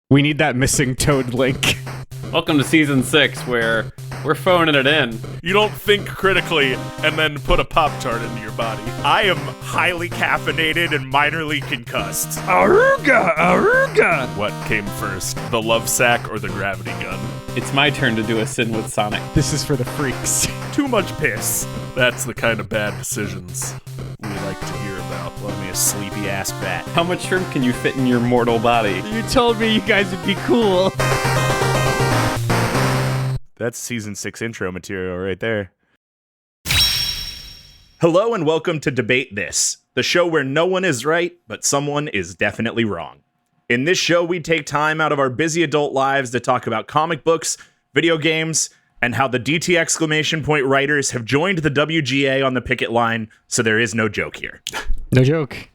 We need that missing Toad link. Welcome to season 6, where we're phoning it in. You don't think critically and then put a Pop-Tart into your body. I am highly caffeinated and minorly concussed. Aruga! What came first, the love sack or the gravity gun? It's my turn to do a sin with Sonic. This is for the freaks. Too much piss. That's the kind of bad decisions we like to hear about. Love me a sleepy ass bat. How much shrimp can you fit in your mortal body? You told me you guys would be cool. That's season 6 intro material right there. Hello and welcome to Debate This, the show where no one is right, but someone is definitely wrong. In this show, we take time out of our busy adult lives to talk about comic books, video games, and how the DT! Writers have joined the WGA on the picket line, so there is no joke here. No joke.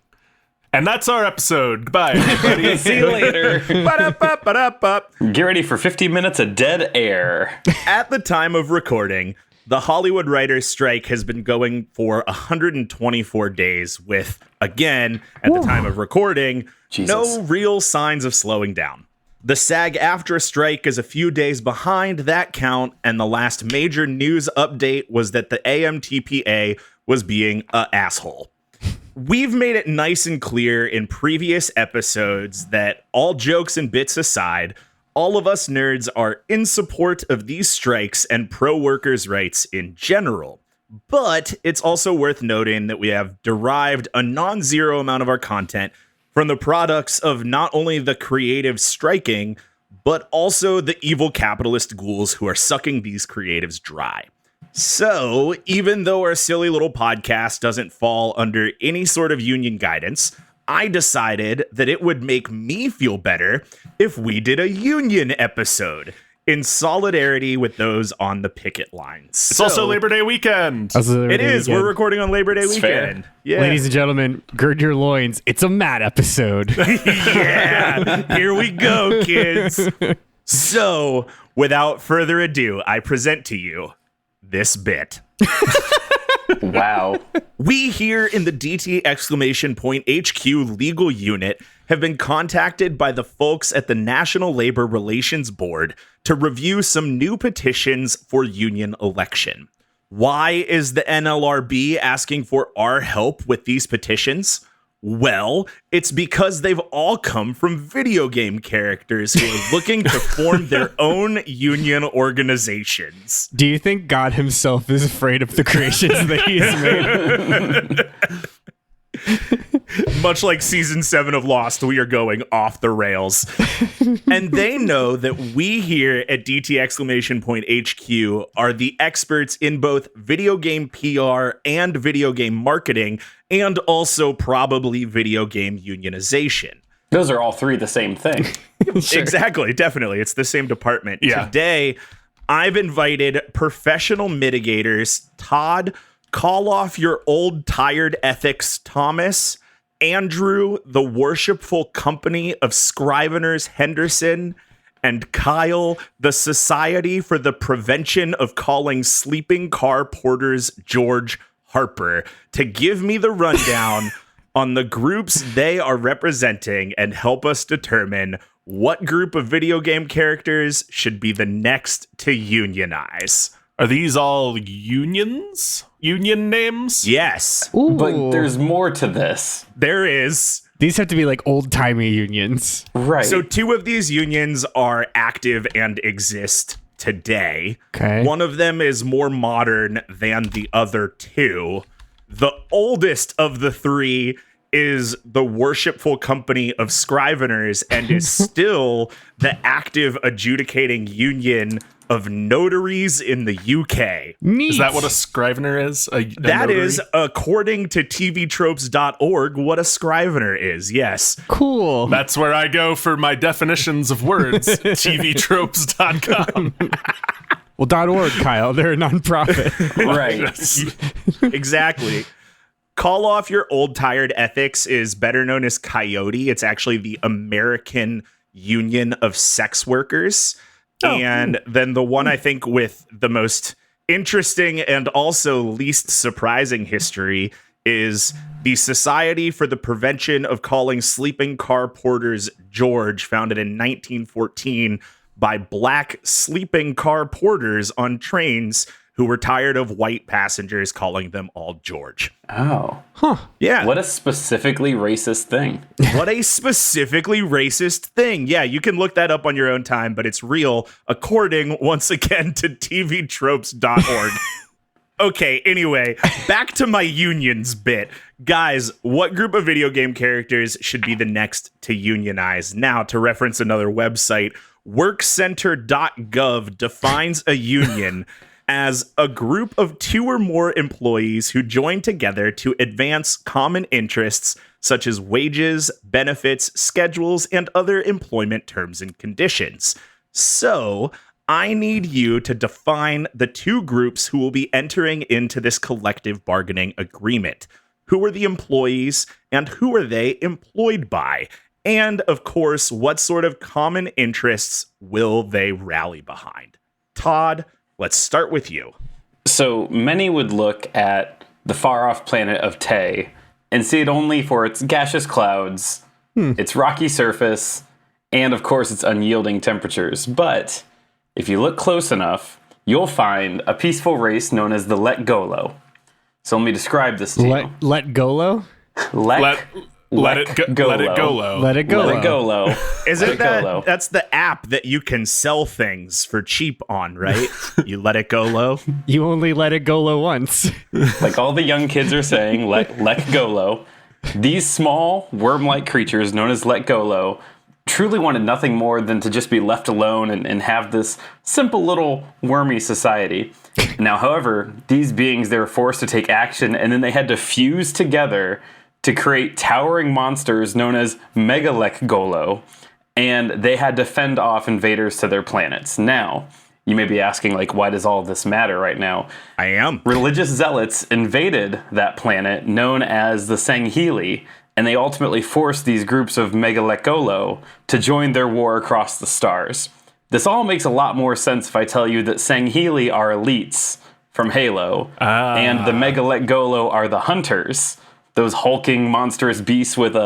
And that's our episode. Goodbye, everybody. See you later. Ba-da-ba-ba-da-ba. Get ready for 50 minutes of dead air. At the time of recording, the Hollywood writers' strike has been going for 124 days with, again, at the time of recording, no real signs of slowing down. The SAG-AFTRA strike is a few days behind that count, and the last major news update was that the AMTPA was being an asshole. We've made it nice and clear in previous episodes that, all jokes and bits aside, all of us nerds are in support of these strikes and pro-workers' rights in general. But it's also worth noting that we have derived a non-zero amount of our content from the products of not only the creatives striking, but also the evil capitalist ghouls who are sucking these creatives dry. So, even though our silly little podcast doesn't fall under any sort of union guidance, I decided that it would make me feel better if we did a union episode in solidarity with those on the picket lines. It's also Labor Day weekend. It is. We're recording on Labor Day weekend. Yeah. Ladies and gentlemen, gird your loins. It's a Matt episode. Yeah. Here we go, kids. So, without further ado, I present to you this bit. Wow. We here in the DT! HQ legal unit have been contacted by the folks at the National Labor Relations Board to review some new petitions for union election. Why is the NLRB asking for our help with these petitions? Well, it's because they've all come from video game characters who are looking to form their own union organizations. Do you think God himself is afraid of the creations that he's made? Much like season 7 of Lost, we are going off the rails. And they know that we here at DT! HQ are the experts in both video game PR and video game marketing, and also probably video game unionization. Those are all three the same thing. Sure. Exactly, definitely. It's the same department. Yeah. Today, I've invited professional mitigators, Todd, Call Off Your Old Tired Ethics, Thomas, Andrew, the Worshipful Company of Scriveners, Henderson, and Kyle, the Society for the Prevention of Calling Sleeping Car Porters, George Harper, to give me the rundown on the groups they are representing and help us determine what group of video game characters should be the next to unionize. Are these all unions? Union names? Yes, Ooh. But there's more to this. there is. These have to be like old-timey unions. Right. So 2 of these unions are active and exist today. Okay. One of them is more modern than the other 2. The oldest of the 3 is the Worshipful Company of Scriveners and is still the active adjudicating union of notaries in the UK. Neat. Is that what a scrivener is? That is, according to tvtropes.org, what a scrivener is, yes. cool? That's where I go for my definitions of words. tvtropes.com. Well, .org, Kyle. They're a nonprofit. right. Exactly. Call Off Your Old Tired Ethics is better known as Coyote. It's actually the American Union of Sex Workers. And then the one I think with the most interesting and also least surprising history is the Society for the Prevention of Calling Sleeping Car Porters George, founded in 1914 by black sleeping car porters on trains who were tired of white passengers calling them all George. Oh. Huh. Yeah. What a specifically racist thing. What a specifically racist thing. Yeah, you can look that up on your own time, but it's real, according, once again, to tvtropes.org. Okay, anyway, back to my unions bit. Guys, what group of video game characters should be the next to unionize? Now, to reference another website, workcenter.gov defines a union as a group of 2 or more employees who join together to advance common interests such as wages, benefits, schedules, and other employment terms and conditions. So, I need you to define the 2 groups who will be entering into this collective bargaining agreement. Who are the employees and who are they employed by? And, of course, what sort of common interests will they rally behind? Todd, let's start with you. So many would look at the far-off planet of Tay and see it only for its gaseous clouds, its rocky surface, and, of course, its unyielding temperatures. But if you look close enough, you'll find a peaceful race known as the Lekgolo. So let me describe this to you. Lekgolo? Let it go. Let it go low. Let it go. Let it go low. Isn't that's the app that you can sell things for cheap on, right? You let it go low. You only let it go low once. Like all the young kids are saying, let go low. These small worm-like creatures known as Lekgolo truly wanted nothing more than to just be left alone and have this simple little wormy society. Now, however, these beings, they were forced to take action, and then they had to fuse together to create towering monsters known as Lekgolo, and they had to fend off invaders to their planets. Now, you may be asking, like, why does all this matter right now? I am. Religious zealots invaded that planet known as the Sangheli, and they ultimately forced these groups of Lekgolo to join their war across the stars. This all makes a lot more sense if I tell you that Sangheli are elites from Halo, and the Lekgolo are the hunters, those hulking monstrous beasts with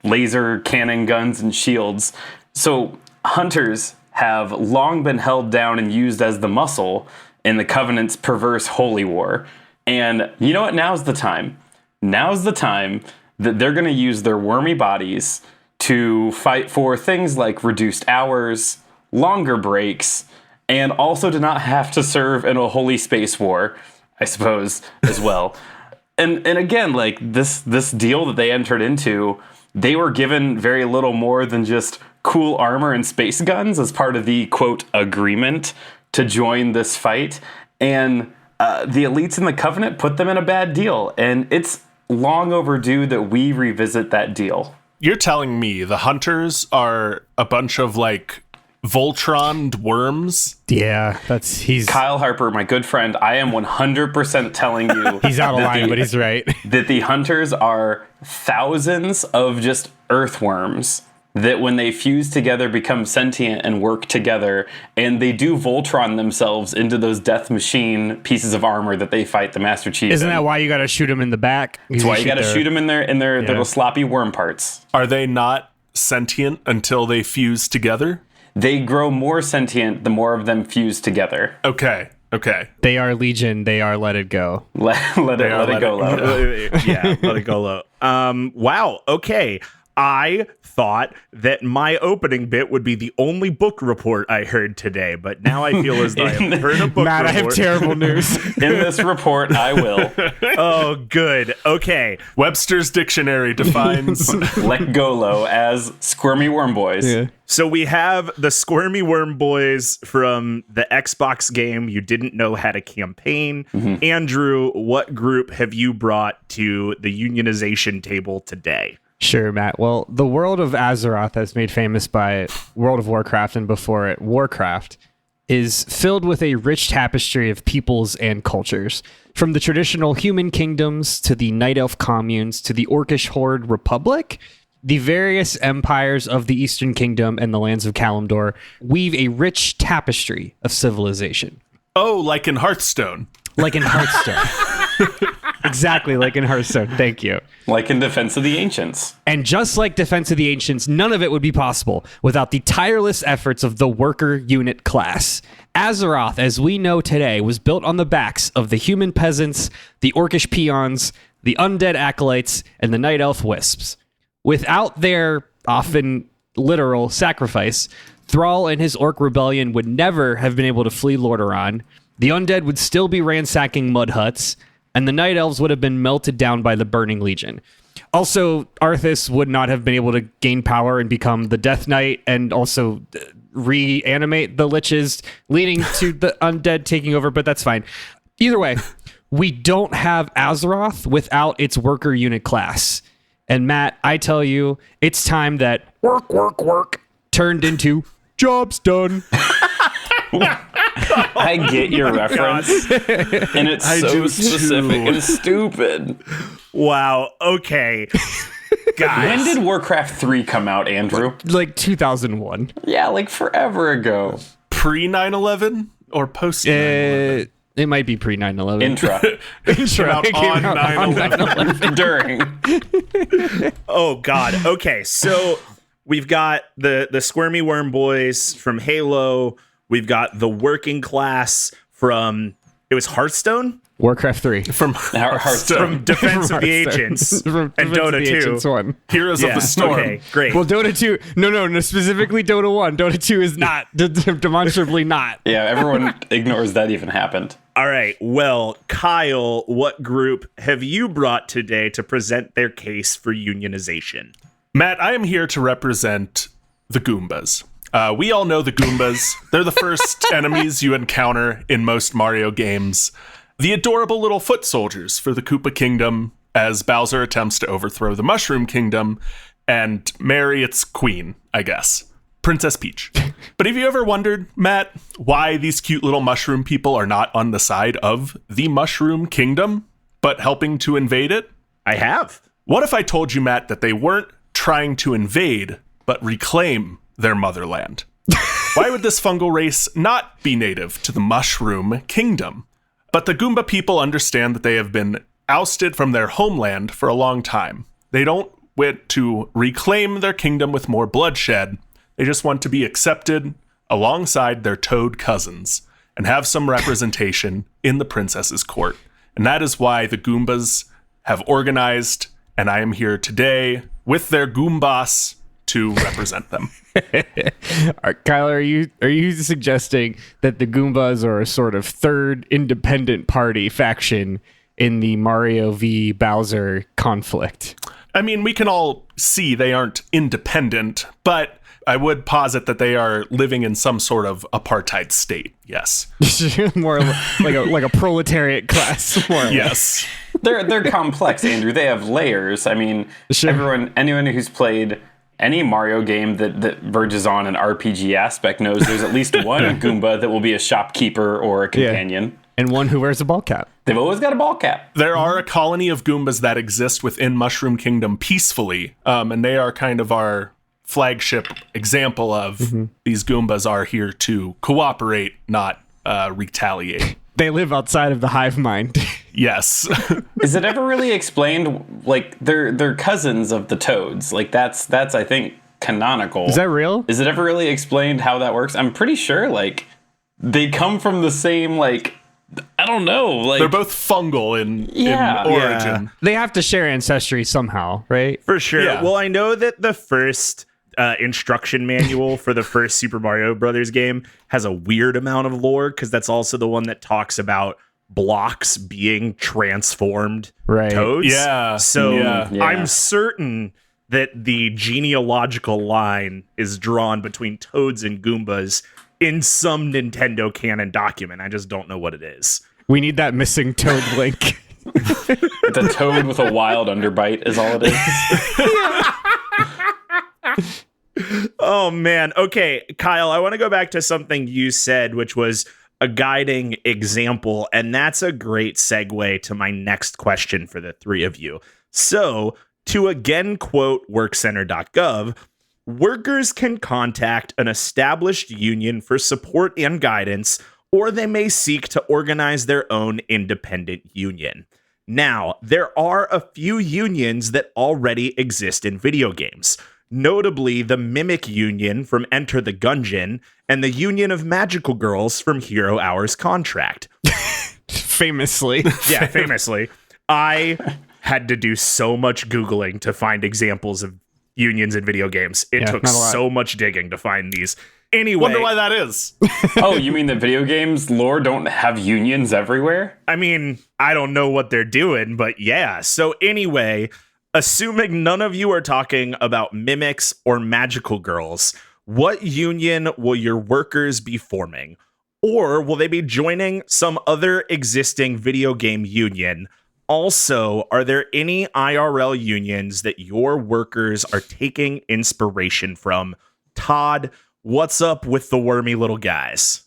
laser cannon guns and shields. So hunters have long been held down and used as the muscle in the Covenant's perverse holy war. And you know what? Now's the time. Now's the time that they're going to use their wormy bodies to fight for things like reduced hours, longer breaks, and also to not have to serve in a holy space war, I suppose, as well. And again, like this deal that they entered into, they were given very little more than just cool armor and space guns as part of the, quote, agreement to join this fight. And the elites in the Covenant put them in a bad deal. And it's long overdue that we revisit that deal. You're telling me the hunters are a bunch of, like, Voltron worms? Yeah, he's Kyle Harper, my good friend. I am 100% telling you he's out of line, but he's right. That the hunters are thousands of just earthworms that when they fuse together become sentient and work together, and they do Voltron themselves into those death machine pieces of armor that they fight the Master Chief. Isn't that why you got to shoot him in the back? That's why you got to shoot them in their little sloppy worm parts. Are they not sentient until they fuse together? They grow more sentient the more of them fuse together. Okay. They are Legion. They are Let It Go. Let it go low. Yeah, let it go low. Wow. Okay. I thought that my opening bit would be the only book report I heard today, but now I feel as though I have heard a book Matt, report. I have terrible news. In this report, I will. Oh, good. Okay. Webster's Dictionary defines Lekgolo as squirmy worm boys. Yeah. So we have the Squirmy Worm Boys from the Xbox game You Didn't Know Had a Campaign. Mm-hmm. Andrew, what group have you brought to the unionization table today? Sure, Matt. Well, the world of Azeroth, as made famous by World of Warcraft and before it, Warcraft, is filled with a rich tapestry of peoples and cultures. From the traditional human kingdoms to the Night Elf communes to the Orcish Horde Republic, the various empires of the Eastern Kingdom and the lands of Kalimdor weave a rich tapestry of civilization. like in Hearthstone. Like in Hearthstone. Exactly like in Hearthstone. Thank you. Like in Defense of the Ancients. And just like Defense of the Ancients, none of it would be possible without the tireless efforts of the worker unit class. Azeroth, as we know today, was built on the backs of the human peasants, the orcish peons, the undead acolytes, and the night elf wisps. Without their often literal sacrifice, Thrall and his orc rebellion would never have been able to flee Lordaeron. The undead would still be ransacking mud huts, and the night elves would have been melted down by the Burning Legion. Also, Arthas would not have been able to gain power and become the Death Knight and also reanimate the liches, leading to the undead taking over, but that's fine. Either way, we don't have Azeroth without its worker unit class. And Matt, I tell you, it's time that work turned into jobs done. I get your reference, and it's so specific and stupid. Wow. Okay. Guys. When did Warcraft 3 come out, Andrew? Like 2001. Yeah, like forever ago. Pre 9/11 or post 9/11? It might be pre 9/11. Intra. Came out on 9/11. During. Oh, God. Okay. So we've got the Squirmy Worm Boys from Halo. We've got the working class from, it was Hearthstone? Warcraft 3. From Hearthstone. From Defense of the Ancients. From And Defense of Dota the 2. Ancients 1. Heroes of the Storm. Okay, great. Well, Dota 2, no, specifically Dota 1. Dota 2 is not, demonstrably not. Yeah, everyone ignores that even happened. All right. Well, Kyle, what group have you brought today to present their case for unionization? Matt, I am here to represent the Goombas. We all know the Goombas. They're the first enemies you encounter in most Mario games. The adorable little foot soldiers for the Koopa Kingdom as Bowser attempts to overthrow the Mushroom Kingdom and marry its queen, I guess, Princess Peach. But have you ever wondered, Matt, why these cute little mushroom people are not on the side of the Mushroom Kingdom, but helping to invade it? I have. What if I told you, Matt, that they weren't trying to invade, but reclaim their motherland? Why would this fungal race not be native to the Mushroom Kingdom? But the Goomba people understand that they have been ousted from their homeland for a long time. They don't want to reclaim their kingdom with more bloodshed. They just want to be accepted alongside their toad cousins and have some representation in the princess's court. And that is why the Goombas have organized, and I am here today with their Goombas to represent them. Kyle, are you suggesting that the Goombas are a sort of third independent party faction in the Mario v. Bowser conflict? I mean, we can all see they aren't independent, but I would posit that they are living in some sort of apartheid state. Yes. More like a proletariat class. More Yes. They're complex, Andrew. They have layers. I mean, Sure. anyone who's played any Mario game that verges on an RPG aspect knows there's at least one Goomba that will be a shopkeeper or a companion. And one who wears a ball cap. They've always got a ball cap. There are a colony of Goombas that exist within Mushroom Kingdom peacefully, and they are kind of our flagship example of these Goombas are here to cooperate, not retaliate. They live outside of the hive mind. Yes. Is it ever really explained? Like they're cousins of the Toads. Like that's I think canonical. Is that real? Is it ever really explained how that works? I'm pretty sure like they come from the same like I don't know. Like They're both fungal in origin. They have to share ancestry somehow, right? For sure. Yeah. Well, I know that the first instruction manual for the first Super Mario Brothers game has a weird amount of lore because that's also the one that talks about blocks being transformed toads. Yeah. So Yeah. I'm certain that the genealogical line is drawn between Toads and Goombas in some Nintendo canon document. I just don't know what it is. We need that missing Toad link. it's a toad with a wild underbite is all it is. Oh, man. Okay, Kyle, I want to go back to something you said, which was a guiding example. And that's a great segue to my next question for the three of you. So, to again quote workcenter.gov, workers can contact an established union for support and guidance, or they may seek to organize their own independent union. Now, there are a few unions that already exist in video games, notably the Mimic Union from Enter the Gungeon and the Union of Magical Girls from Hero Hours Contract. Famously. Yeah, famously. I had to do so much Googling to find examples of unions in video games. It took so much digging to find these. Anyway. Wonder why that is. Oh, you mean that video games lore don't have unions everywhere? I mean, I don't know what they're doing, but yeah. So anyway, assuming none of you are talking about mimics or magical girls, what union will your workers be forming? Or will they be joining some other existing video game union? Also, are there any IRL unions that your workers are taking inspiration from? Todd, what's up with the wormy little guys?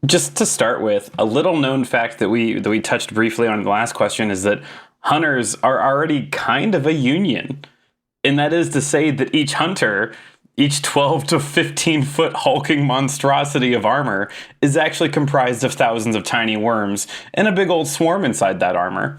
Just to start with, a little known fact that we touched briefly on the last question is that hunters are already kind of a union. And that is to say that each hunter, each 12 to 15 foot hulking monstrosity of armor, is actually comprised of thousands of tiny worms and a big old swarm inside that armor.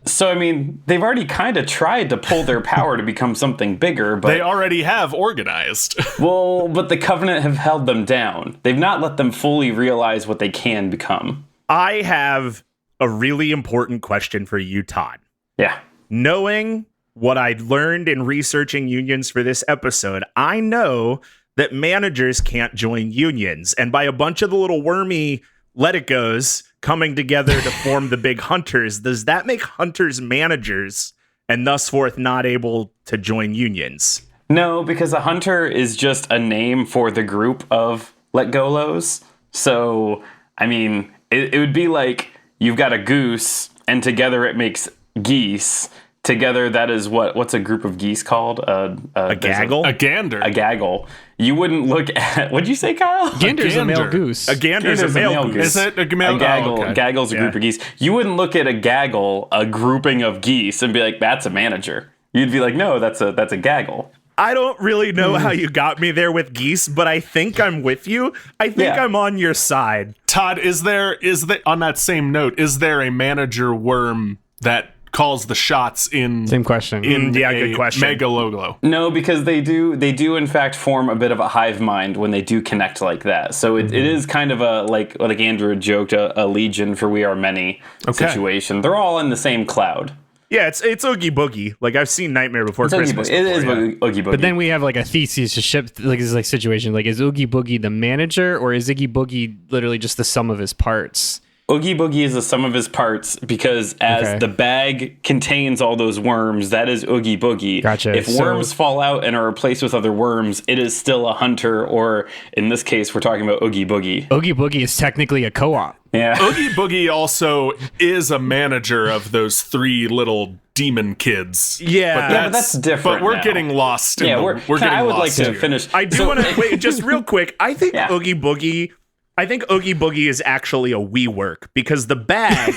So, I mean, they've already kind of tried to pull their power to become something bigger, but... They already have organized. Well, but the Covenant have held them down. They've not let them fully realize what they can become. I have a really important question for you, Todd. Yeah. Knowing what I learned in researching unions for this episode, I know that managers can't join unions. And by a bunch of the little wormy let-it-goes coming together to form the big hunters, does that make hunters managers and thus forth not able to join unions? No, because a hunter is just a name for the group of Lekgolos. So, I mean, it would be like you've got a goose and together it makes geese. Together, that is what's a group of geese called? A gaggle? A gander. A gaggle. You wouldn't look at... What'd you say, Kyle? Gander's a male goose. A gander's a male goose. Is it a male? A gaggle. Oh, okay. Gaggle's a group of geese. You wouldn't look at a gaggle, a grouping of geese, and be like, that's a manager. You'd be like, no, that's a gaggle. I don't really know how you got me there with geese, but I think I'm with you. I think I'm on your side. Todd, is there on that same note, is there a manager worm that calls the shots in Same question. Good question. Megaloglo? No, because they do in fact form a bit of a hive mind when they do connect like that. So it is kind of a like Andrew joked, a legion for we are many situation. They're all in the same cloud. Yeah, it's Oogie Boogie. Like I've seen Nightmare Before Christmas. It is before, Oogie Boogie. But then we have like a thesis to ship like this like situation. Like, is Oogie Boogie the manager, or is Iggy Boogie literally just the sum of his parts? Oogie Boogie is the sum of his parts because as the bag contains all those worms, that is Oogie Boogie. Gotcha. If worms fall out and are replaced with other worms, it is still a hunter, or in this case, we're talking about Oogie Boogie. Oogie Boogie is technically a co-op. Yeah. Oogie Boogie also is a manager of those three little demon kids. Yeah. But that's different. But we're now. getting lost. Yeah, we're getting I would like lost to here. finish. I do want to wait just real quick. I think Yeah. Oogie Boogie is actually a WeWork because the bag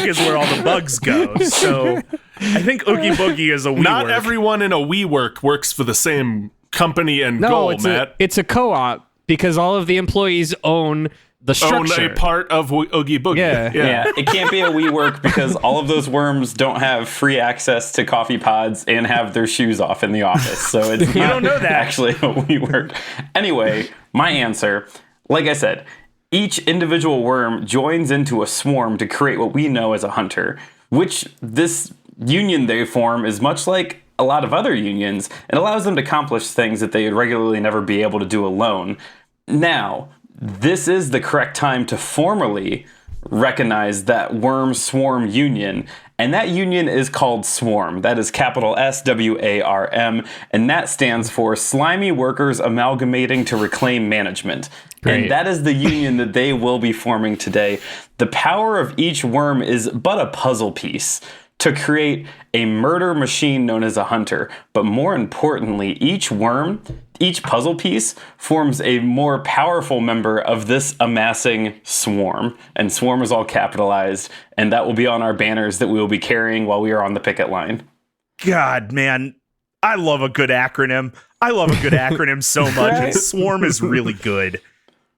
is where all the bugs go. So I think Oogie Boogie is a WeWork. Not everyone in a WeWork works for the same company and goal, Matt. It's a co-op because all of the employees own the structure. Own a part of Oogie Boogie. Yeah. It can't be a WeWork because all of those worms don't have free access to coffee pods and have their shoes off in the office. So it's You don't know that. actually a WeWork. Anyway, my answer, like I said, each individual worm joins into a swarm to create what we know as a hunter, which this union they form is much like a lot of other unions. It allows them to accomplish things that they would regularly never be able to do alone. Now, this is the correct time to formally recognize that worm swarm union, and that union is called Swarm. That is capital SWARM, and that stands for Slimy Workers Amalgamating to Reclaim Management. Great. And that is the union that they will be forming today. The power of each worm is but a puzzle piece to create a murder machine known as a hunter. But more importantly, each worm, each puzzle piece forms a more powerful member of this amassing swarm. And swarm is all capitalized, and that will be on our banners that we will be carrying while we are on the picket line. God, man, I love a good acronym. I love a good acronym so much. And Swarm is really good.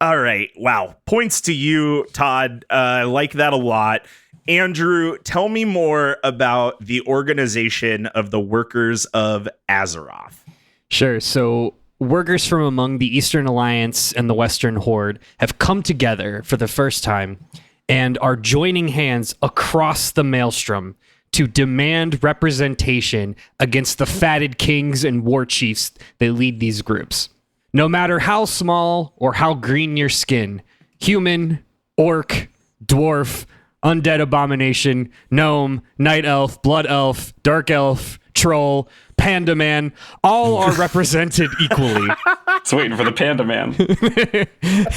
All right. Wow. Points to you, Todd. I like that a lot. Andrew, tell me more about the organization of the Workers of Azeroth. Sure. So workers from among the Eastern Alliance and the Western Horde have come together for the first time and are joining hands across the maelstrom to demand representation against the fatted kings and war chiefs that lead these groups. No matter how small or how green your skin, human, orc, dwarf, undead abomination, gnome, night elf, blood elf, dark elf, troll, panda man, all are represented equally. It's waiting for the panda man.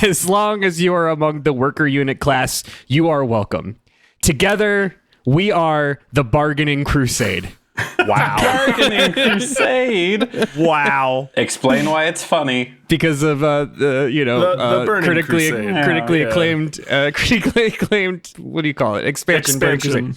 As long as you are among the worker unit class, you are welcome. Together, we are the Bargaining Crusade. Wow. Bargaining Crusade. Wow. Explain why it's funny. Because of the Burning critically Crusade. critically Yeah. acclaimed, what do you call it? Expansion. Burning Crusade.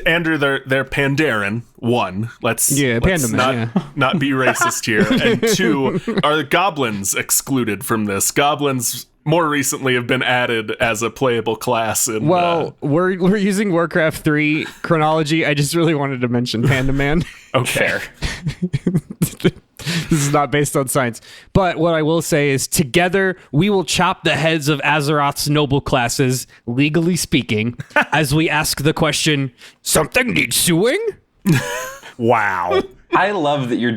Andrew, they're Pandaren. One, let's Pandaman, not be racist here. And two, are goblins excluded from this? Goblins more recently have been added as a playable class. In, Well, we're using Warcraft 3 chronology. I just really wanted to mention Panda Man. okay. This is not based on science. But what I will say is together we will chop the heads of Azeroth's noble classes, legally speaking, as we ask the question, something needs suing? Wow. I love that you're...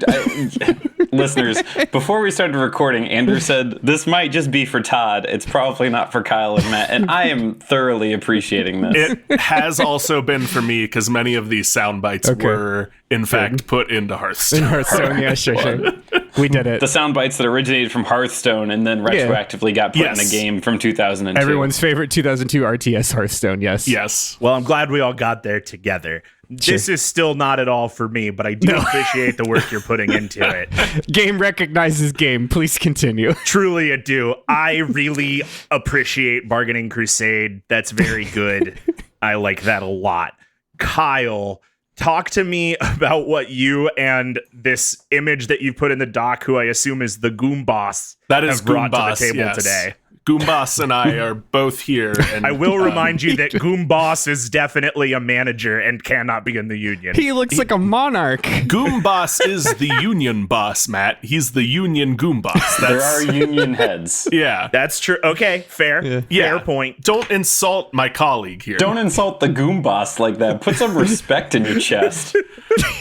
listeners, before we started recording, Andrew said, this might just be for Todd. It's probably not for Kyle and Matt. And I am thoroughly appreciating this. It has also been for me because many of these sound bites were, in fact, put into Hearthstone. Hearthstone, yeah, sure. We did it. The sound bites that originated from Hearthstone and then retroactively got put in a Yes. game from 2002. Everyone's favorite 2002 RTS Hearthstone, yes. Yes. Well, I'm glad we all got there together. This is still not at all for me, but I do appreciate the work you're putting into it. Game recognizes game. Please continue. Truly, I do. I really appreciate Bargaining Crusade. That's very good. I like that a lot. Kyle, talk to me about what you and this image that you put in the doc, who I assume is the Goom Boss, That is have brought Goom Boss, to the table yes. today. Goomboss and I are both here. And, I will remind you that Goom Boss is definitely a manager and cannot be in the union. He looks like a monarch. Goomboss is the union boss, Matt. He's the union Goomboss. There are union heads. Yeah. That's true. Okay, fair. Yeah. Fair point. Don't insult my colleague here. Don't insult the Goom Boss like that. Put some respect in your chest.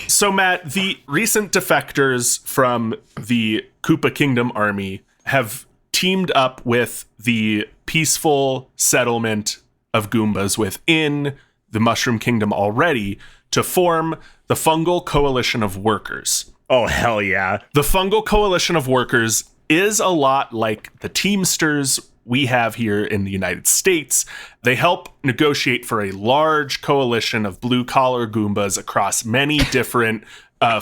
So, Matt, the recent defectors from the Koopa Kingdom army have teamed up with the peaceful settlement of Goombas within the Mushroom Kingdom already to form the Fungal Coalition of Workers. Oh, hell yeah. The Fungal Coalition of Workers is a lot like the Teamsters we have here in the United States. They help negotiate for a large coalition of blue-collar Goombas across many different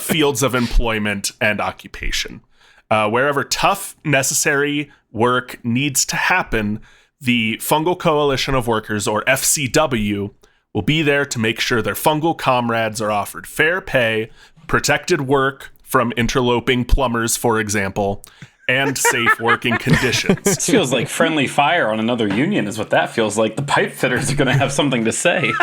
fields of employment and occupation. Wherever tough, necessary work needs to happen, the Fungal Coalition of Workers, or FCW, will be there to make sure their fungal comrades are offered fair pay, protected work from interloping plumbers, for example, and safe working conditions. This feels like friendly fire on another union is what that feels like. The pipe fitters are going to have something to say.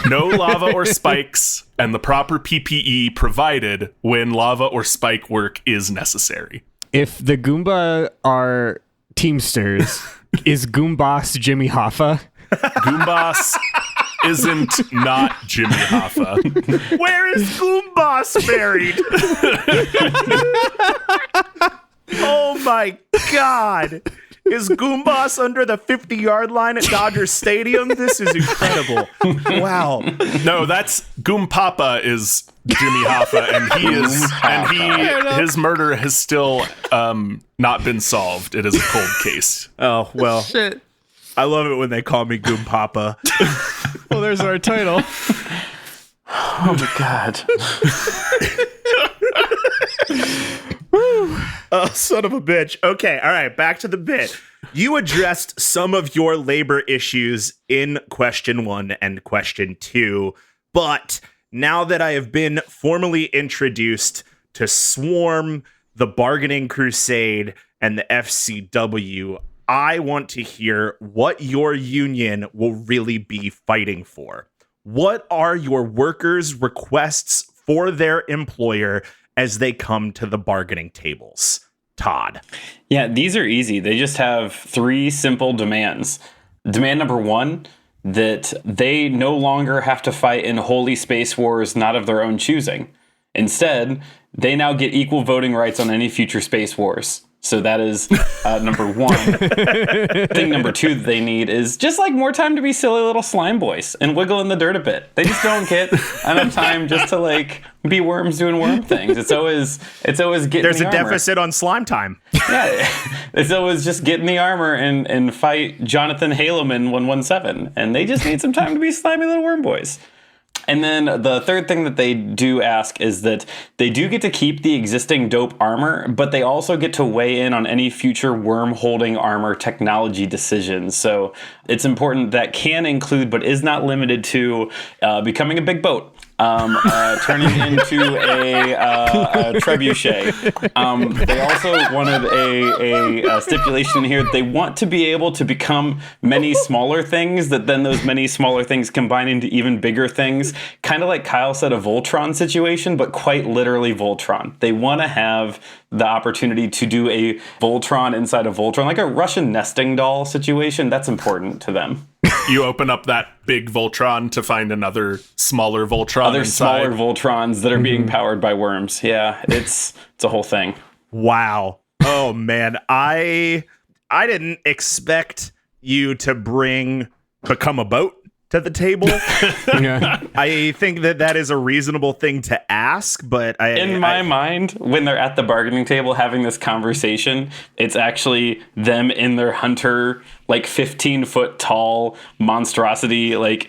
No lava or spikes, and the proper PPE provided when lava or spike work is necessary. If the Goomba are Teamsters, is Goomboss Jimmy Hoffa? Goomboss isn't not Jimmy Hoffa. Where is Goom Boss buried? Oh my God. Is Goom Boss under the 50-yard line at Dodger Stadium? This is incredible. Wow. No, that's Goom Papa is Jimmy Hoffa, and his murder has still not been solved. It is a cold case. Oh, well. Shit. I love it when they call me Goom Papa. Well, there's our title. Oh my God. Oh, son of a bitch. Okay, all right, back to the bit. You addressed some of your labor issues in question 1 and question 2, but now that I have been formally introduced to Swarm, the Bargaining Crusade, and the FCW, I want to hear what your union will really be fighting for. what are your workers' requests for their employer as they come to the bargaining tables? Todd. Yeah, these are easy. They just have 3 simple demands. Demand number 1, that they no longer have to fight in holy space wars not of their own choosing. Instead, they now get equal voting rights on any future space wars. So that is number 1. Thing number 2 that they need is just like more time to be silly little slime boys and wiggle in the dirt a bit. They just don't get enough time just to like be worms doing worm things. It's always getting There's the a armor. Deficit on slime time. Yeah, it's always just get in the armor and fight Jonathan Haleman 117, and they just need some time to be slimy little worm boys. And then the third thing that they do ask is that they do get to keep the existing dope armor, but they also get to weigh in on any future worm-holding armor technology decisions. So it's important that can include, but is not limited to, becoming a big boat. Turning into a trebuchet. They also wanted a stipulation here that they want to be able to become many smaller things, that then those many smaller things combine into even bigger things. Kind of like Kyle said, a Voltron situation, but quite literally Voltron. They want to have the opportunity to do a Voltron inside a Voltron, like a Russian nesting doll situation. That's important to them. You open up that big Voltron to find another smaller Voltron Other inside. smaller Voltrons that are being powered by worms. Yeah, it's a whole thing. Wow. Oh man, I didn't expect you to become a boat to the table. Yeah. I think that is a reasonable thing to ask, but In my mind, when they're at the bargaining table having this conversation, it's actually them in their hunter, like 15-foot tall monstrosity, like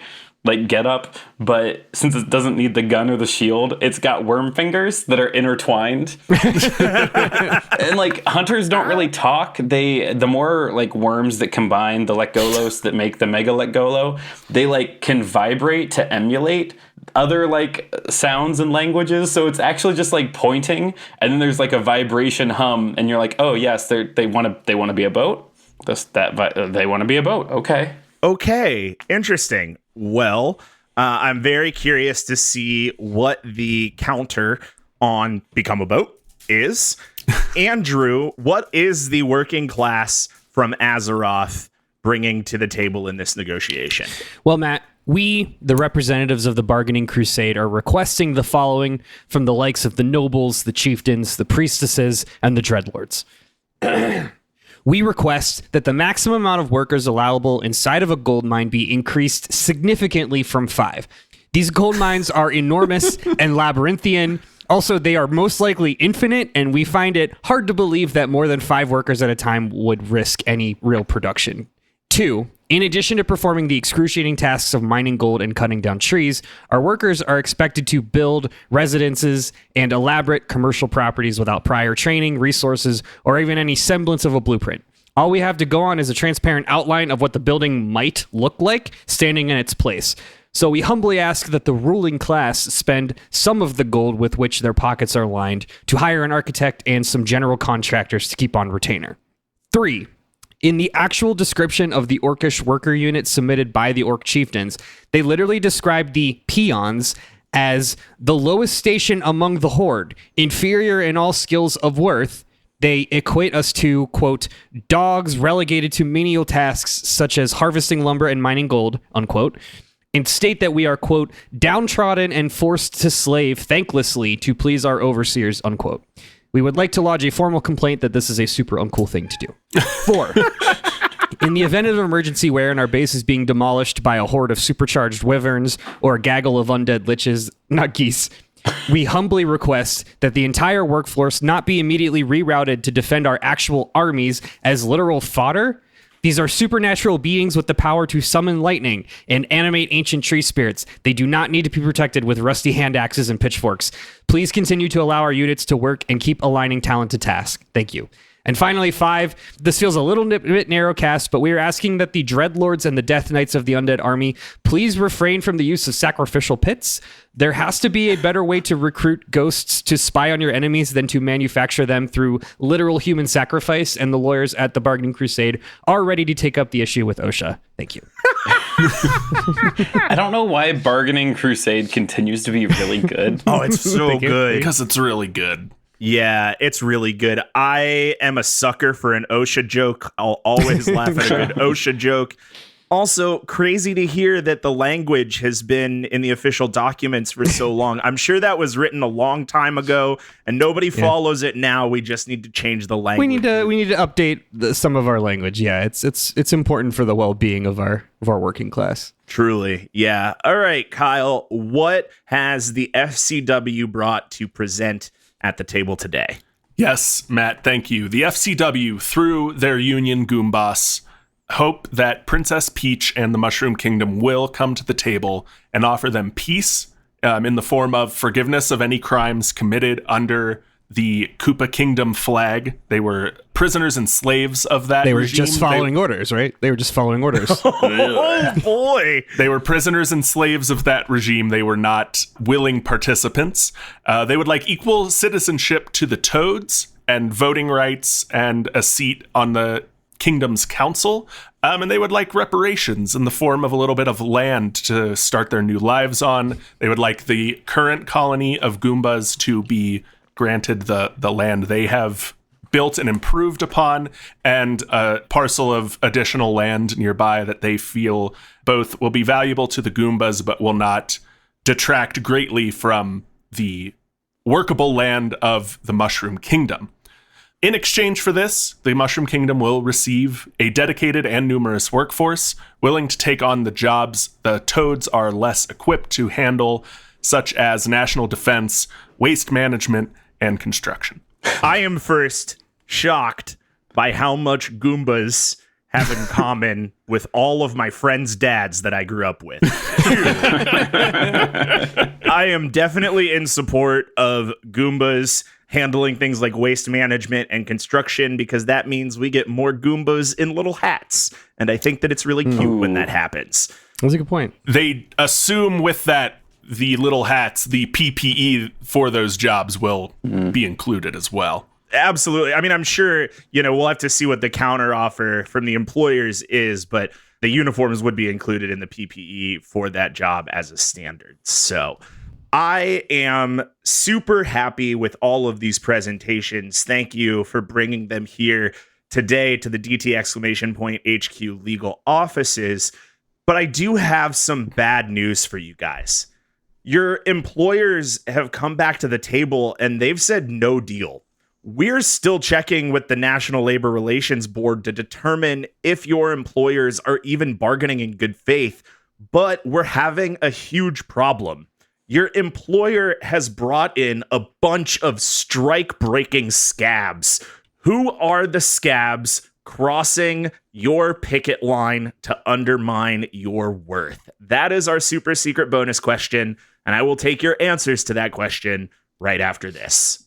get up, but since it doesn't need the gun or the shield, it's got worm fingers that are intertwined. And like hunters don't really talk. The more like worms that combine, the Lekgolos that make the Mega Lekgolo, they like can vibrate to emulate other like sounds and languages. So it's actually just like pointing, and then there's like a vibration hum, and you're like, oh yes, they want to be a boat. They want to be a boat. Okay, interesting. Well, I'm very curious to see what the counter on Become a Boat is. Andrew, what is the working class from Azeroth bringing to the table in this negotiation? Well, Matt, we, the representatives of the Bargaining Crusade, are requesting the following from the likes of the nobles, the chieftains, the priestesses, and the dreadlords. We request that the maximum amount of workers allowable inside of a gold mine be increased significantly from 5. These gold mines are enormous and labyrinthian. Also, they are most likely infinite, and we find it hard to believe that more than 5 workers at a time would risk any real production. 2, in addition to performing the excruciating tasks of mining gold and cutting down trees, our workers are expected to build residences and elaborate commercial properties without prior training, resources, or even any semblance of a blueprint. All we have to go on is a transparent outline of what the building might look like standing in its place. So we humbly ask that the ruling class spend some of the gold with which their pockets are lined to hire an architect and some general contractors to keep on retainer. 3, in the actual description of the Orcish worker unit submitted by the Orc chieftains, they literally describe the peons as the lowest station among the horde, inferior in all skills of worth. They equate us to, quote, dogs relegated to menial tasks such as harvesting lumber and mining gold, unquote, and state that we are, quote, downtrodden and forced to slave thanklessly to please our overseers, unquote. We would like to lodge a formal complaint that this is a super uncool thing to do. 4, in the event of an emergency wherein our base is being demolished by a horde of supercharged wyverns or a gaggle of undead liches, not geese, we humbly request that the entire workforce not be immediately rerouted to defend our actual armies as literal fodder. These are supernatural beings with the power to summon lightning and animate ancient tree spirits. They do not need to be protected with rusty hand axes and pitchforks. Please continue to allow our units to work and keep aligning talent to task. Thank you. And finally, 5, this feels a little bit narrow cast, but we are asking that the Dreadlords and the Death Knights of the Undead Army please refrain from the use of sacrificial pits. There has to be a better way to recruit ghosts to spy on your enemies than to manufacture them through literal human sacrifice, and the lawyers at the Bargaining Crusade are ready to take up the issue with OSHA. Thank you. I don't know why Bargaining Crusade continues to be really good. Oh, it's so good. Because it's really good. Yeah, it's really good. I am a sucker for an OSHA joke. I'll always laugh at a good OSHA joke. Also, crazy to hear that the language has been in the official documents for so long. I'm sure that was written a long time ago, and nobody follows it now. We just need to change the language. We need to update some of our language. Yeah, it's important for the well-being of our working class. Truly, yeah. All right, Kyle, what has the FCW brought to present at the table today? Yes, Matt, thank you. The FCW, through their union Goombas, hope that Princess Peach and the Mushroom Kingdom will come to the table and offer them peace in the form of forgiveness of any crimes committed under the Koopa Kingdom flag. They were prisoners and slaves of that regime. They were just following orders, right? They were just following orders. Oh, boy. They were prisoners and slaves of that regime. They were not willing participants. They would like equal citizenship to the Toads and voting rights and a seat on the Kingdom's council, and they would like reparations in the form of a little bit of land to start their new lives on. They would like the current colony of Goombas to be granted the land they have built and improved upon, and a parcel of additional land nearby that they feel both will be valuable to the Goombas but will not detract greatly from the workable land of the Mushroom Kingdom. In exchange for this, the Mushroom Kingdom will receive a dedicated and numerous workforce willing to take on the jobs the Toads are less equipped to handle, such as national defense, waste management, and construction. I am first shocked by how much Goombas have in common with all of my friends' dads that I grew up with. I am definitely in support of Goombas handling things like waste management and construction, because that means we get more Goombas in little hats. And I think that it's really cute when that happens. That's a good point. They assume with that, the little hats, the PPE for those jobs will be included as well. Absolutely. I mean, I'm sure, we'll have to see what the counter offer from the employers is, but the uniforms would be included in the PPE for that job as a standard. So I am super happy with all of these presentations. Thank you for bringing them here today to the DT HQ legal offices. But I do have some bad news for you guys. Your employers have come back to the table and they've said no deal. We're still checking with the National Labor Relations Board to determine if your employers are even bargaining in good faith, but we're having a huge problem. Your employer has brought in a bunch of strike-breaking scabs. Who are the scabs crossing your picket line to undermine your worth? That is our super secret bonus question, and I will take your answers to that question right after this.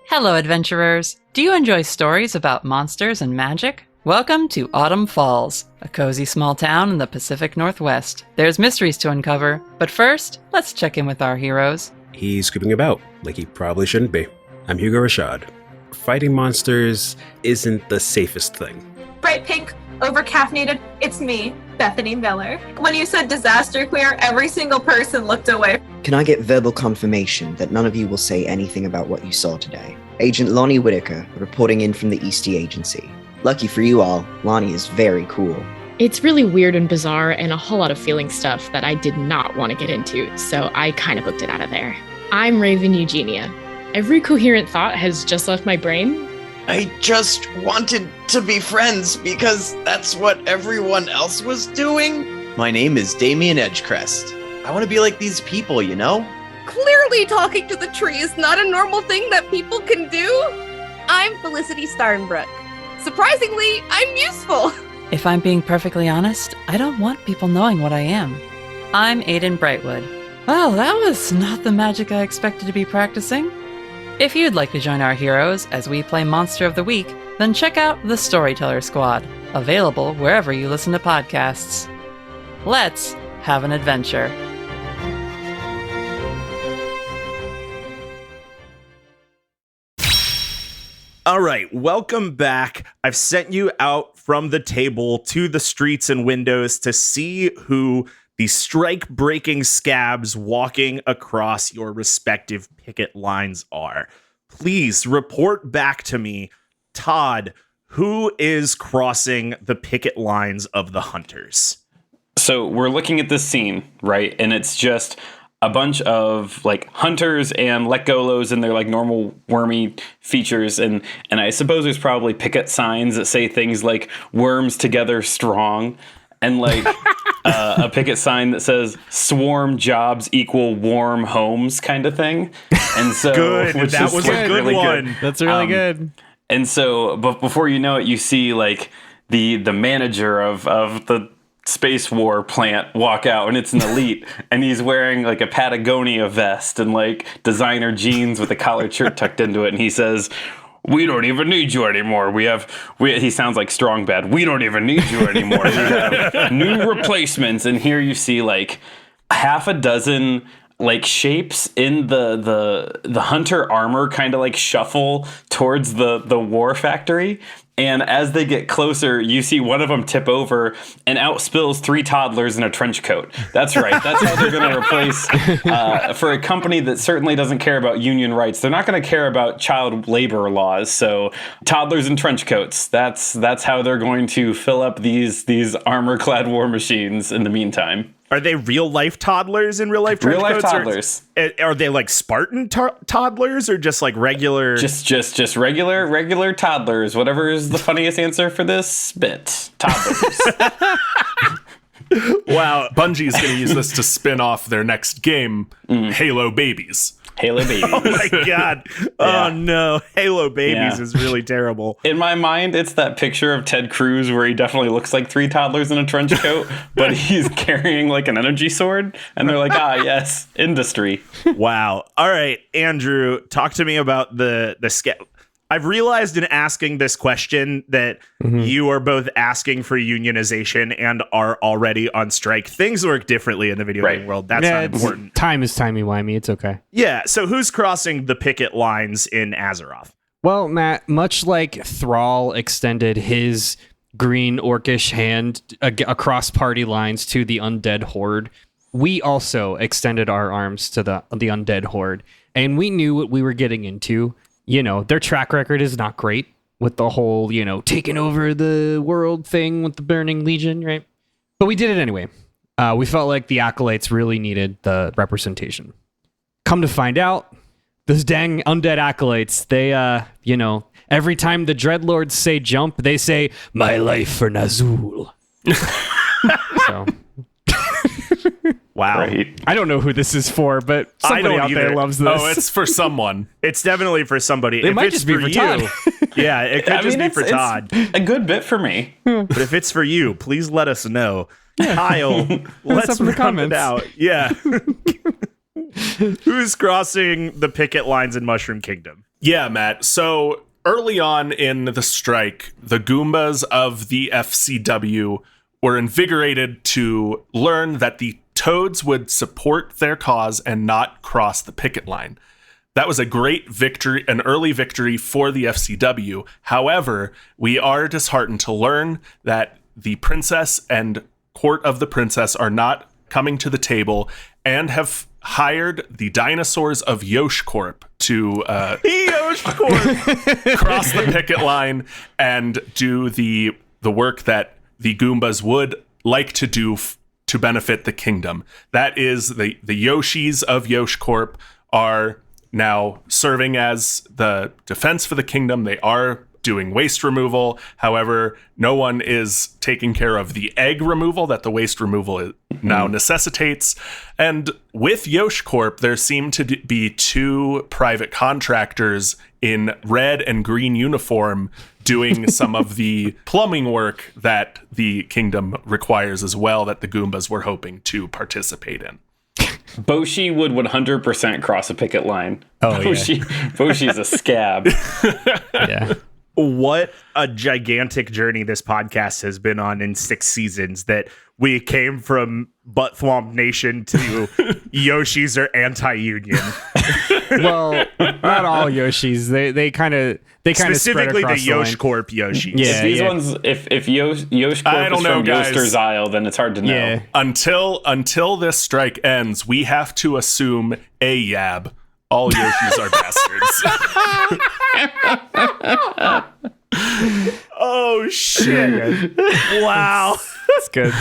Hello, adventurers. Do you enjoy stories about monsters and magic? Welcome to Autumn Falls, a cozy small town in the Pacific Northwest. There's mysteries to uncover, but first, let's check in with our heroes. He's scooping about, like he probably shouldn't be. I'm Hugo Rashad. Fighting monsters isn't the safest thing. Bright pink, over-caffeinated, it's me, Bethany Miller. When you said disaster queer, every single person looked away. Can I get verbal confirmation that none of you will say anything about what you saw today? Agent Lonnie Whitaker, reporting in from the Eastie Agency. Lucky for you all, Lonnie is very cool. It's really weird and bizarre and a whole lot of feeling stuff that I did not want to get into, so I kind of booked it out of there. I'm Raven Eugenia. Every coherent thought has just left my brain. I just wanted to be friends because that's what everyone else was doing. My name is Damien Edgecrest. I want to be like these people, you know? Clearly talking to the tree is not a normal thing that people can do. I'm Felicity Starnbrook. Surprisingly, I'm useful. If I'm being perfectly honest, I don't want people knowing what I am. I'm Aiden Brightwood. Well, that was not the magic I expected to be practicing. If you'd like to join our heroes as we play Monster of the Week, then check out the Storyteller Squad, available wherever you listen to podcasts. Let's have an adventure. All right, welcome back. I've sent you out from the table to the streets and windows to see who the strike-breaking scabs walking across your respective picket lines are. Please report back to me, Todd, who is crossing the picket lines of the hunters? So we're looking at this scene, right? And it's just a bunch of like hunters and Lekgolos and their like normal wormy features. And I suppose there's probably picket signs that say things like worms together strong, and like a picket sign that says swarm jobs equal warm homes kind of thing. And so Good. That was a good really one. Good. That's really good. And so, but before you know it, you see like the manager of the Space War plant walk out, and it's an elite, and he's wearing like a Patagonia vest and like designer jeans with a collared shirt tucked into it, and he says, "We don't even need you anymore. He sounds like Strong Bad. We don't even need you anymore. We have new replacements." And here you see like half a dozen like shapes in the hunter armor kind of like shuffle towards the war factory. And as they get closer, you see one of them tip over and out spills 3 toddlers in a trench coat. That's right. That's how they're going to replace, for a company that certainly doesn't care about union rights. They're not going to care about child labor laws. So toddlers in trench coats. That's how they're going to fill up these armor-clad war machines in the meantime. Are they real-life toddlers in real-life trench Real-life coats? toddlers. Are they like Spartan toddlers or just like regular? Just regular toddlers. Whatever is the funniest answer for this bit. Toddlers. Wow. Bungie's going to use this to spin off their next game, Halo Babies. Halo Babies. Oh my God. Oh no. Halo Babies is really terrible. In my mind, it's that picture of Ted Cruz where he definitely looks like 3 toddlers in a trench coat, but he's carrying like an energy sword. And they're like, yes, industry. Wow. All right, Andrew, talk to me about the I've realized in asking this question that you are both asking for unionization and are already on strike. Things work differently in the video game world. That's not important. Time is timey-wimey. It's okay. Yeah, so who's crossing the picket lines in Azeroth? Well, Matt, much like Thrall extended his green orcish hand across party lines to the undead horde, we also extended our arms to the undead horde. And we knew what we were getting into. You know, their track record is not great with the whole, taking over the world thing with the Burning Legion, right? But we did it anyway. We felt like the Acolytes really needed the representation. Come to find out, those dang undead Acolytes, they, every time the Dreadlords say jump, they say, "My life for Nazul." So... Wow. Right. I don't know who this is for, but somebody out there loves this. Oh, it's for someone. It's definitely for somebody. It might just be for Todd. Yeah, it could just be for Todd. A good bit for me. But if it's for you, please let us know. Kyle, let's run it out. Yeah. Who's crossing the picket lines in Mushroom Kingdom? Yeah, Matt. So early on in the strike, the Goombas of the FCW were invigorated to learn that the Toads would support their cause and not cross the picket line. That was a great victory, an early victory for the FCW. However, we are disheartened to learn that the princess and court of the princess are not coming to the table and have hired the dinosaurs of Yosh Corp to cross the picket line and do the work that the Goombas would like to do to benefit the kingdom. That is, the Yoshis of Yosh Corp are now serving as the defense for the kingdom. They are doing waste removal. However, no one is taking care of the egg removal that the waste removal now necessitates. And with Yosh Corp, there seem to be 2 private contractors in red and green uniform doing some of the plumbing work that the kingdom requires as well, that the Goombas were hoping to participate in. Boshi would 100% cross a picket line. Oh, Boshi's a scab. Yeah. what a gigantic journey this podcast has been on in 6 seasons, that we came from Butt Thwomp Nation to Yoshis are anti-union. Well, not all Yoshis. They kind of specifically the Yosh line. Corp Yoshis. If these ones, if Yosh Corp is from Yoster's Isle, then it's hard to know. Yeah. Until this strike ends, we have to assume Yab. All Yoshis are bastards. Oh shit! Wow, that's good.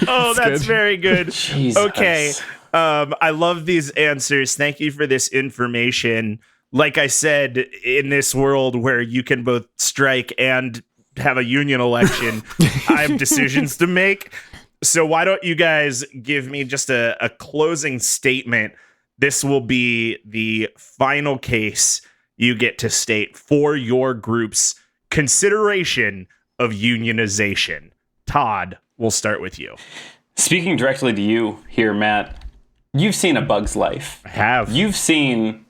Oh, that's good. very good. Jesus. Okay, I love these answers. Thank you for this information. Like I said, in this world where you can both strike and have a union election, I have decisions to make. So why don't you guys give me just a closing statement? This will be the final case you get to state for your group's consideration of unionization. Todd, we'll start with you. Speaking directly to you here, Matt, you've seen A Bug's Life. I have. You've seen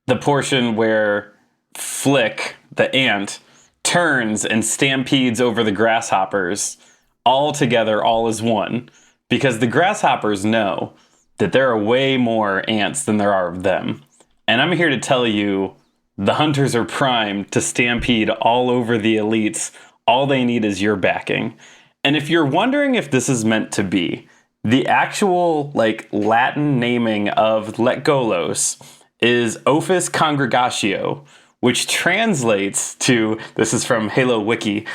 the portion where Flick, the ant, turns and stampedes over the grasshoppers all together, all as one, because the grasshoppers know that there are way more ants than there are of them. And I'm here to tell you, the hunters are primed to stampede all over the elites. All they need is your backing. And if you're wondering if this is meant to be, the actual Latin naming of Lekgolos is Ophis Congregatio, which translates to, this is from Halo Wiki,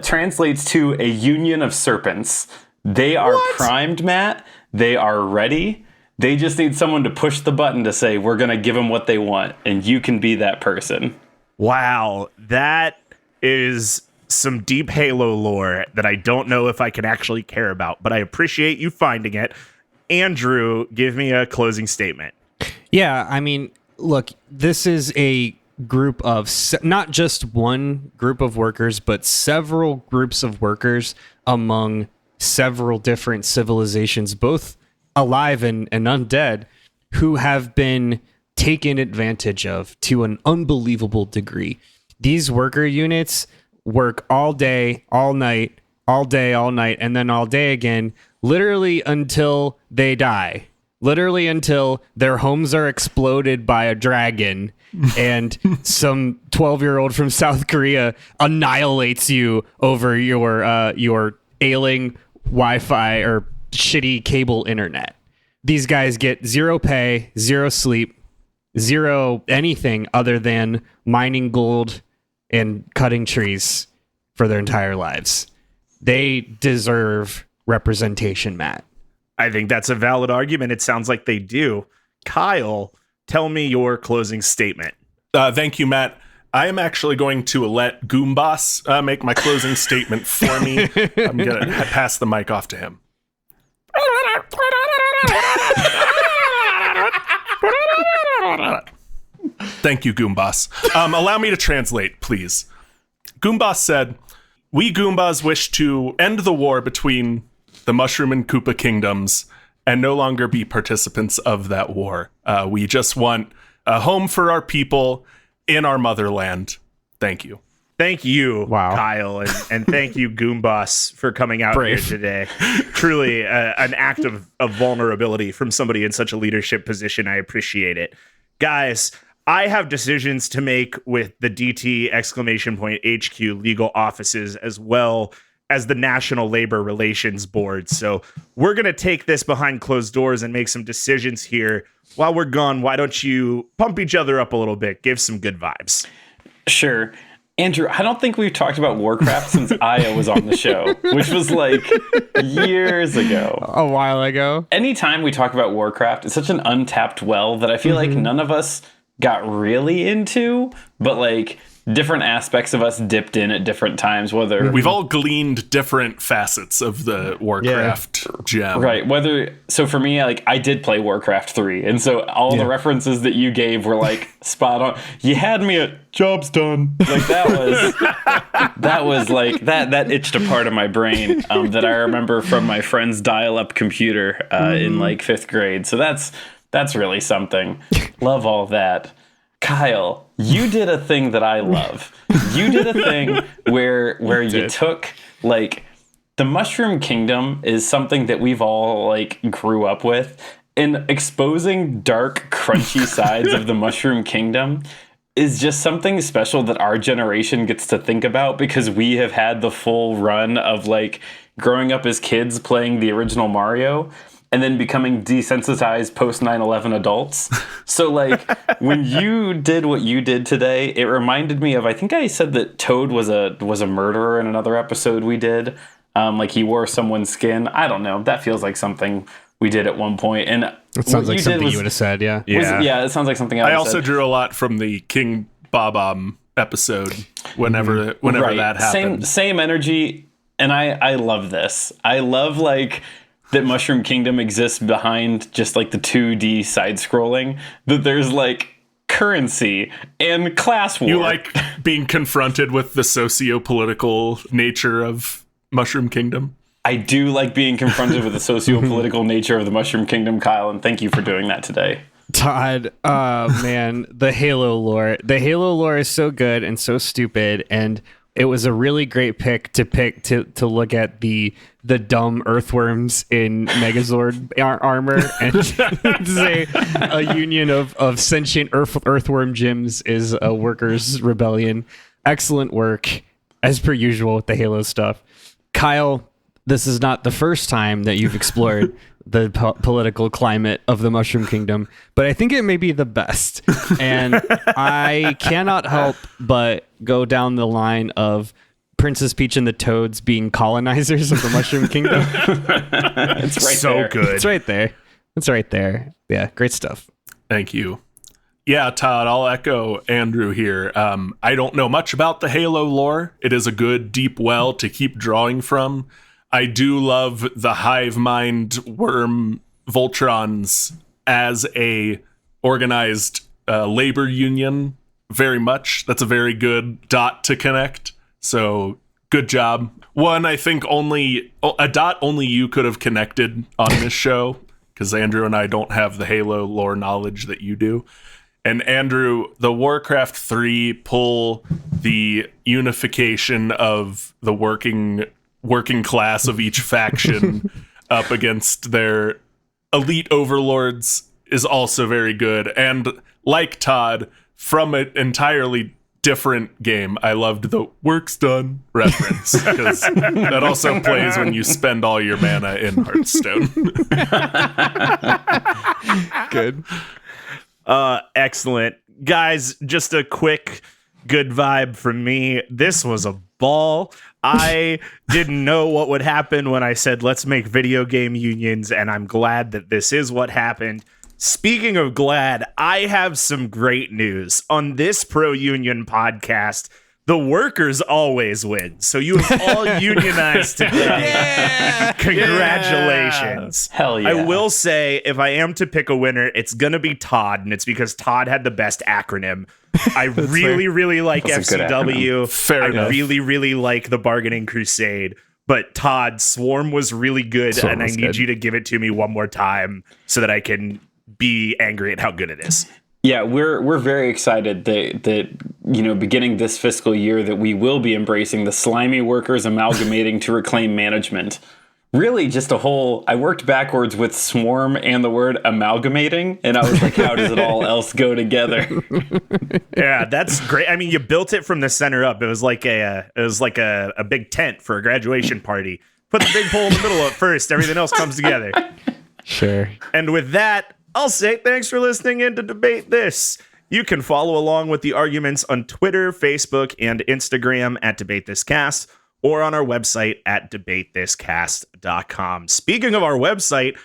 translates to a union of serpents. They are primed, Matt. They are ready. They just need someone to push the button to say, we're going to give them what they want, and you can be that person. Wow, that is some deep Halo lore that I don't know if I can actually care about, but I appreciate you finding it. Andrew, give me a closing statement. Yeah, I mean, look, this is a group of not just one group of workers, but several groups of workers among several different civilizations, both alive and undead, who have been taken advantage of to an unbelievable degree. These worker units work all day, all night, all day, all night, and then all day again, literally until they die. Literally until their homes are exploded by a dragon and some 12-year-old from South Korea annihilates you over your ailing Wi-Fi or shitty cable internet. These guys get zero pay, zero sleep, zero anything other than mining gold and cutting trees for their entire lives. They deserve representation, Matt. I think that's a valid argument. It sounds like they do. Kyle, tell me your closing statement. Thank you, Matt. I am actually going to let Goombas make my closing statement for me. I'm going to pass the mic off to him. Thank you, Goombas. Allow me to translate, please. Goombas said, "We Goombas wish to end the war between the Mushroom and Koopa kingdoms and no longer be participants of that war. We just want a home for our people in our motherland. Thank you." Thank you, Kyle, and thank you, Goombas, for coming out here today. Truly an act of vulnerability from somebody in such a leadership position. I appreciate it. Guys, I have decisions to make with the DT HQ legal offices as well as the National Labor Relations Board. So we're going to take this behind closed doors and make some decisions here. While we're gone, why don't you pump each other up a little bit? Give some good vibes. Sure. Andrew, I don't think we've talked about Warcraft since Aya was on the show, which was years ago. A while ago. Anytime we talk about Warcraft, it's such an untapped well that I feel like none of us got really into, but different aspects of us dipped in at different times, whether we've all gleaned different facets of the Warcraft gem. Right. So for me, I did play Warcraft 3. And so all the references that you gave were spot on. You had me at job's done. That itched a part of my brain that I remember from my friend's dial-up computer in 5th grade. So that's really something. Love all that. Kyle, you did a thing that I love. You did a thing where you took, like, the Mushroom Kingdom is something that we've all, like, grew up with, and exposing dark, crunchy sides of the Mushroom Kingdom is just something special that our generation gets to think about, because we have had the full run of, like, growing up as kids playing the original Mario and then becoming desensitized post 9/11 adults. So, like, when you did what you did today, it reminded me of, I think I said that Toad was a murderer in another episode we did. Like, he wore someone's skin. I don't know. That feels like something we did at one point. And it sounds like something you would have said, yeah. Yeah, it sounds like something I also drew a lot from the King Bob episode whenever that happened. Same energy, and I love this. I love, like, that Mushroom Kingdom exists behind just, like, the 2D side-scrolling, that there's, like, currency and class war. You like being confronted with the socio-political nature of Mushroom Kingdom? I do like being confronted with the socio-political nature of the Mushroom Kingdom, Kyle, and thank you for doing that today. Todd, man, the Halo lore. The Halo lore is so good and so stupid, and it was a really great pick to look at the dumb earthworms in Megazord armor and to say a union of sentient earthworm gyms is a workers' rebellion. Excellent work, as per usual with the Halo stuff. Kyle, this is not the first time that you've explored the political climate of the Mushroom Kingdom, but I think it may be the best. And I cannot help but go down the line of Princess Peach and the Toads being colonizers of the Mushroom Kingdom. It's right so there. good. It's right there. It's right there. Yeah, great stuff. Thank you. Yeah, Todd, I'll echo Andrew here. I don't know much about the Halo lore. It is a good, deep well to keep drawing from. I do love the hive mind worm Voltrons as a organized labor union very much. That's a very good dot to connect. So good job. One, I think a dot only you could have connected on this show, because Andrew and I don't have the Halo lore knowledge that you do. And Andrew, the Warcraft 3 pull the unification of the working class of each faction up against their elite overlords is also very good. And like Todd, from an entirely different game, I loved the "work's done" reference, because that also plays when you spend all your mana in Hearthstone. Good. Excellent. Guys, just a quick good vibe from me. This was a ball. I didn't know what would happen when I said, let's make video game unions, and I'm glad that this is what happened. Speaking of glad, I have some great news. On this pro-union podcast, the workers always win. So you have all unionized today. Yeah! Congratulations. Yeah! Hell yeah. I will say, if I am to pick a winner, it's going to be Todd, and it's because Todd had the best acronym. I really like FCW. Fair enough. Really like the Bargaining Crusade. But Todd, Swarm was really good, and I need you to give it to me one more time so that I can be angry at how good it is. Yeah, we're very excited that beginning this fiscal year that we will be embracing the slimy workers amalgamating to reclaim management. Really just I worked backwards with Swarm and the word amalgamating, and I was like, how does it all else go together? Yeah, that's great. I mean, you built it from the center up. It was like a big tent for a graduation party. Put the big pole in the middle up first. Everything else comes together. Sure. And with that, I'll say thanks for listening in to Debate This. You can follow along with the arguments on Twitter, Facebook, and Instagram at DebateThisCast, or on our website at debatethiscast.com. Speaking of our website,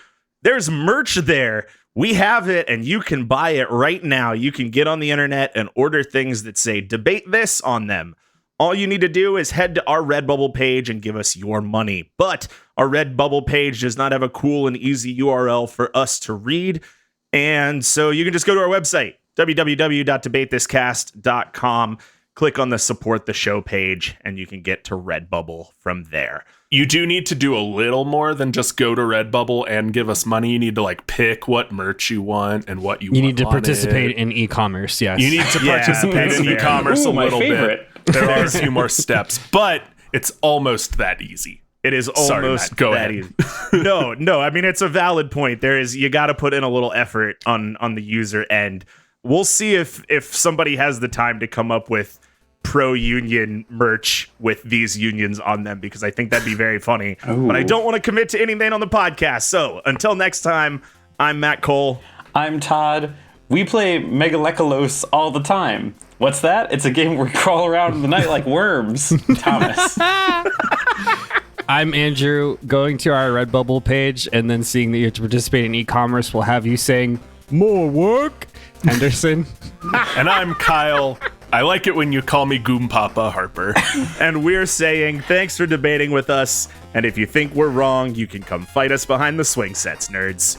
there's merch there. We have it, and you can buy it right now. You can get on the internet and order things that say Debate This on them. All you need to do is head to our Redbubble page and give us your money. But our Redbubble page does not have a cool and easy URL for us to read. And so you can just go to our website, www.debatethiscast.com, click on the support the show page and you can get to Redbubble from there. You do need to do a little more than just go to Redbubble and give us money. You need to like pick what merch you want and what you want. You need to on participate it. in e-commerce, yes. You need to participate in e-commerce a little bit. There are a few more steps, but it's almost that easy. It is almost that easy. No, I mean, it's a valid point. You got to put in a little effort on the user end. We'll see if somebody has the time to come up with pro-union merch with these unions on them, because I think that'd be very funny. Ooh. But I don't want to commit to anything on the podcast. So until next time, I'm Matt Cole. I'm Todd. We play Megalekgolo all the time. What's that? It's a game where we crawl around in the night like worms. Thomas. I'm Andrew. Going to our Redbubble page and then seeing that you have to participate in e-commerce will have you saying, more work, Henderson. And I'm Kyle. I like it when you call me Goompapa Harper. And we're saying thanks for debating with us. And if you think we're wrong, you can come fight us behind the swing sets, nerds.